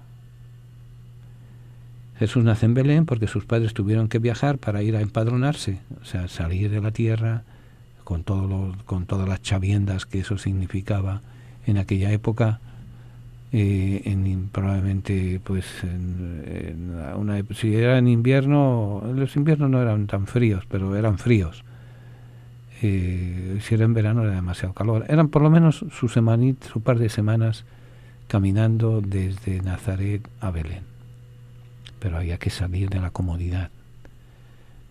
Jesús nace en Belén porque sus padres tuvieron que viajar para ir a empadronarse, o sea, salir de la tierra con todas las chaviendas que eso significaba en aquella época. Probablemente pues si era en invierno, los inviernos no eran tan fríos, pero eran fríos. Si era en verano era demasiado calor. Eran por lo menos su par de semanas caminando desde Nazaret a Belén, pero había que salir de la comodidad.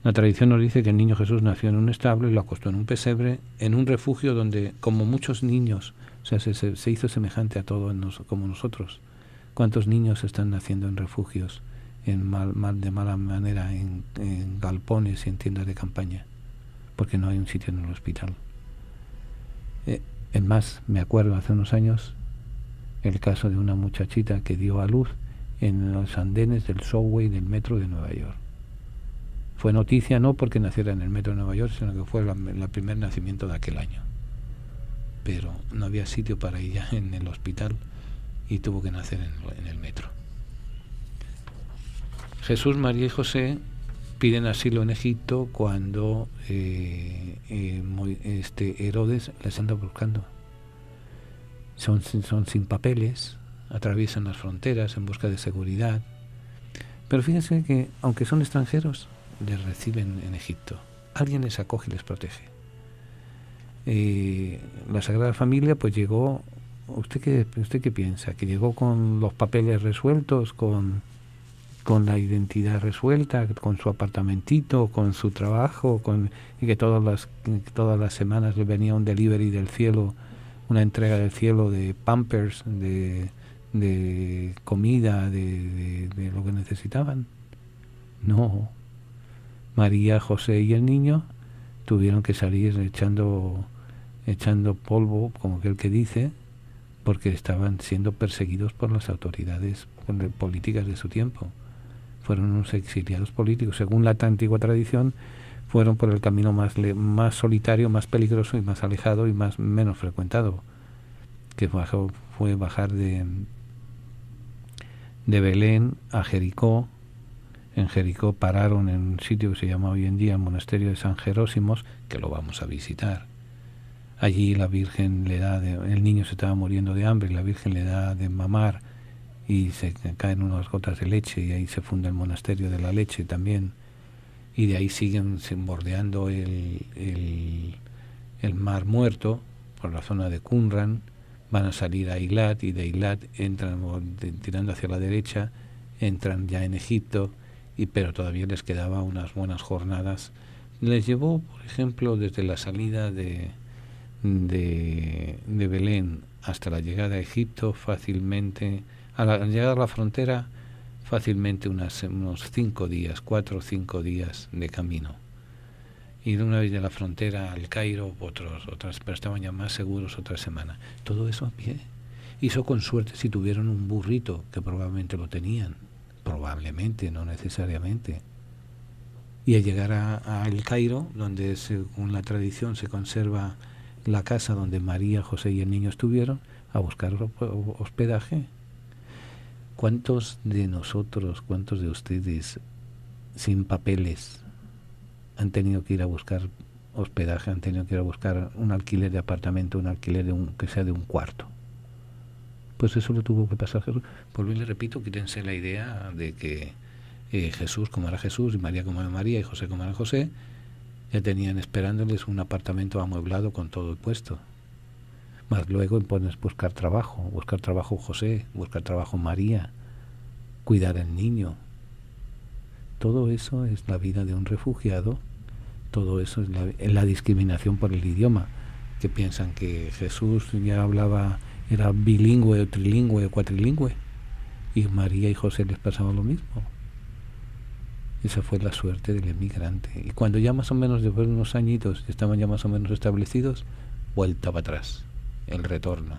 La tradición nos dice que el niño Jesús nació en un establo y lo acostó en un pesebre, en un refugio donde, como muchos niños, o sea, se hizo semejante a todos como nosotros. ¿Cuántos niños están naciendo en refugios, de mala manera, en galpones y en tiendas de campaña? Porque no hay un sitio en el hospital. Es más, me acuerdo hace unos años el caso de una muchachita que dio a luz en los andenes del subway del metro de Nueva York. Fue noticia no porque naciera en el metro de Nueva York, sino que fue el primer nacimiento de aquel año. Pero no había sitio para ella en el hospital y tuvo que nacer en el metro. Jesús, María y José piden asilo en Egipto cuando Herodes les anda buscando. Son sin papeles, atraviesan las fronteras en busca de seguridad. Pero fíjense que, aunque son extranjeros, les reciben en Egipto. Alguien les acoge y les protege. La Sagrada Familia pues llegó. ¿Usted qué piensa? ¿Que llegó con los papeles resueltos, con la identidad resuelta, con su apartamentito, con su trabajo, y que todas las semanas le venía un delivery del cielo, una entrega del cielo de Pampers, de comida, de lo que necesitaban? No. María, José y el niño tuvieron que salir echando polvo, como aquel que dice, porque estaban siendo perseguidos por las autoridades políticas de su tiempo. Fueron unos exiliados políticos. Según la antigua tradición, fueron por el camino más solitario, más peligroso y más alejado y menos frecuentado, que fue bajar de Belén a Jericó. En Jericó pararon en un sitio que se llama hoy en día el monasterio de San Jerósimos, que lo vamos a visitar. Allí la Virgen el niño se estaba muriendo de hambre y la Virgen le da de mamar y se caen unas gotas de leche y ahí se funda el monasterio de la leche también. Y de ahí siguen bordeando el Mar Muerto por la zona de Qumran, van a salir a Eilat y de Eilat entran tirando hacia la derecha, entran ya en Egipto, pero todavía les quedaba unas buenas jornadas. Les llevó, por ejemplo, desde la salida de Belén hasta la llegada a Egipto fácilmente, al llegar a la frontera, fácilmente unos 4 o 5 días de camino. Y de una vez de la frontera al Cairo, otras, pero estaban ya más seguros otra semana. Todo eso a pie. Hizo con suerte si tuvieron un burrito, que probablemente lo tenían. Probablemente, no necesariamente. Y al llegar a El Cairo, donde según la tradición se conserva la casa donde María, José y el niño estuvieron, a buscar hospedaje. ¿Cuántos de nosotros, cuántos de ustedes sin papeles han tenido que ir a buscar hospedaje, han tenido que ir a buscar un alquiler de apartamento, un alquiler que sea de un cuarto? Pues eso le tuvo que pasar a Jesús. Por bien le repito, quítense la idea de que Jesús como era Jesús, y María como era María, y José como era José, ya tenían esperándoles un apartamento amueblado con todo el puesto. Más luego pones buscar trabajo José, buscar trabajo María, cuidar al niño. Todo eso es la vida de un refugiado, todo eso es la discriminación por el idioma, que piensan que Jesús ya era bilingüe o trilingüe o cuatrilingüe, y María y José les pasaba lo mismo. Esa fue la suerte del emigrante. Y cuando ya más o menos, después de unos añitos, estaban ya más o menos establecidos, vuelta para atrás, el retorno.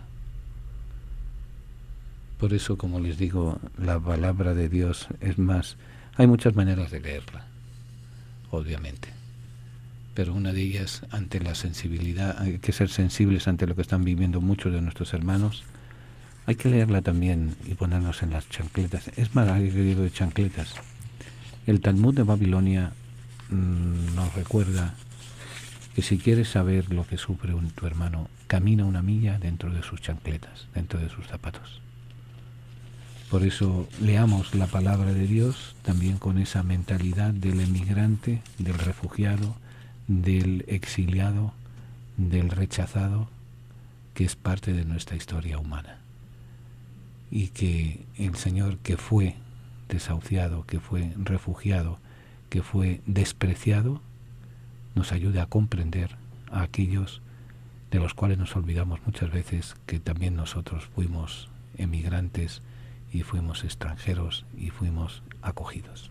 Por eso, como les digo, la palabra de Dios es más... Hay muchas maneras de leerla, obviamente, pero una de ellas, ante la sensibilidad, hay que ser sensibles ante lo que están viviendo muchos de nuestros hermanos. Hay que leerla también y ponernos en las chancletas. Es más, hay que de chancletas. El Talmud de Babilonia nos recuerda que si quieres saber lo que sufre tu hermano, camina una milla dentro de sus chancletas, dentro de sus zapatos. Por eso leamos la palabra de Dios también con esa mentalidad del emigrante, del refugiado, del exiliado, del rechazado, que es parte de nuestra historia humana. Y que el Señor, que fue desahuciado, que fue refugiado, que fue despreciado, nos ayude a comprender a aquellos de los cuales nos olvidamos muchas veces, que también nosotros fuimos emigrantes y fuimos extranjeros y fuimos acogidos.